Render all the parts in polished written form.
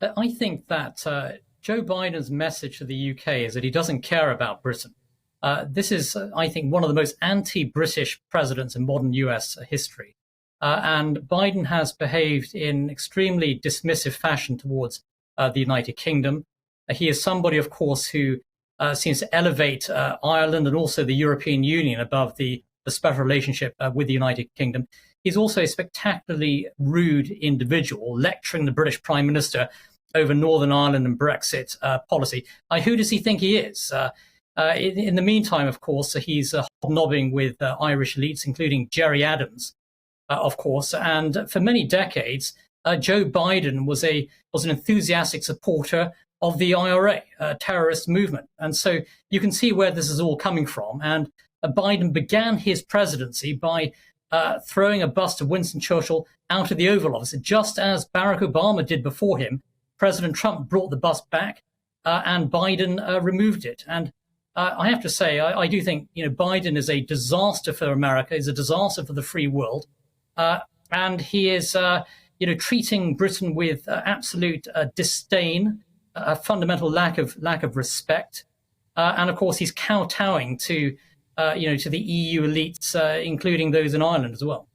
I think that Joe Biden's message to the UK is that he doesn't care about Britain. This is, I think, one of the most anti-British presidents in modern US history. And Biden has behaved in extremely dismissive fashion towards the United Kingdom. He is somebody, of course, who seems to elevate Ireland and also the European Union above the special relationship with the United Kingdom. He's also a spectacularly rude individual, lecturing the British Prime Minister over Northern Ireland and Brexit policy. Who does he think he is? In the meantime, of course, he's hobnobbing with Irish elites, including Gerry Adams, of course. And for many decades, Joe Biden was an enthusiastic supporter of the IRA, terrorist movement. And so you can see where this is all coming from. And Biden began his presidency by throwing a bust of Winston Churchill out of the Oval Office, just as Barack Obama did before him. President Trump brought the bust back, and Biden removed it. And I have to say, I do think Biden is a disaster for America. He's a disaster for the free world, and he is treating Britain with absolute disdain, a fundamental lack of respect, and of course he's kowtowing to the EU elites, including those in Ireland as well.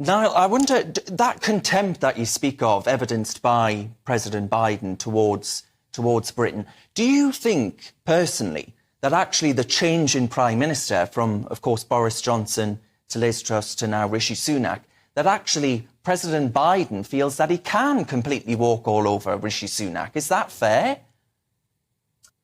Niall, I wonder, that contempt that you speak of, evidenced by President Biden towards Britain, do you think, personally, that actually the change in Prime Minister from, of course, Boris Johnson to Liz Truss to now Rishi Sunak, that actually President Biden feels that he can completely walk all over Rishi Sunak? Is that fair?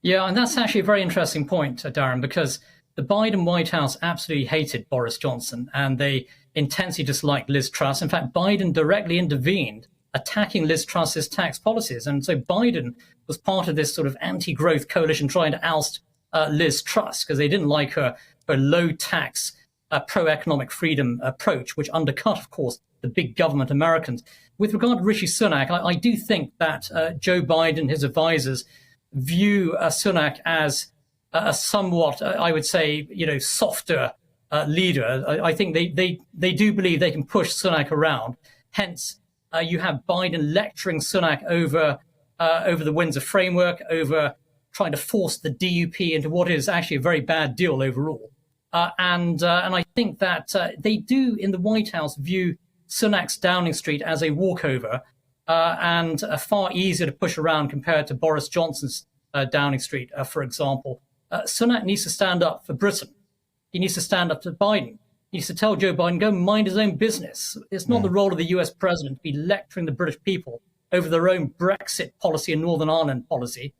Yeah, and that's actually a very interesting point, Darren, because the Biden White House absolutely hated Boris Johnson and they intensely disliked Liz Truss. In fact, Biden directly intervened, attacking Liz Truss's tax policies. And so Biden was part of this sort of anti-growth coalition trying to oust Liz Truss because they didn't like her low-tax, pro-economic freedom approach, which undercut, of course, the big government Americans. With regard to Rishi Sunak, I do think that Joe Biden, his advisors, view Sunak as a somewhat, I would say, softer leader. I think they do believe they can push Sunak around. Hence, you have Biden lecturing Sunak over the Windsor Framework, over trying to force the DUP into what is actually a very bad deal overall. And I think that they do in the White House view Sunak's Downing Street as a walkover and far easier to push around compared to Boris Johnson's Downing Street, for example. Sunak needs to stand up for Britain. He needs to stand up to Biden. He needs to tell Joe Biden, go mind his own business. It's not the role of the US president to be lecturing the British people over their own Brexit policy and Northern Ireland policy.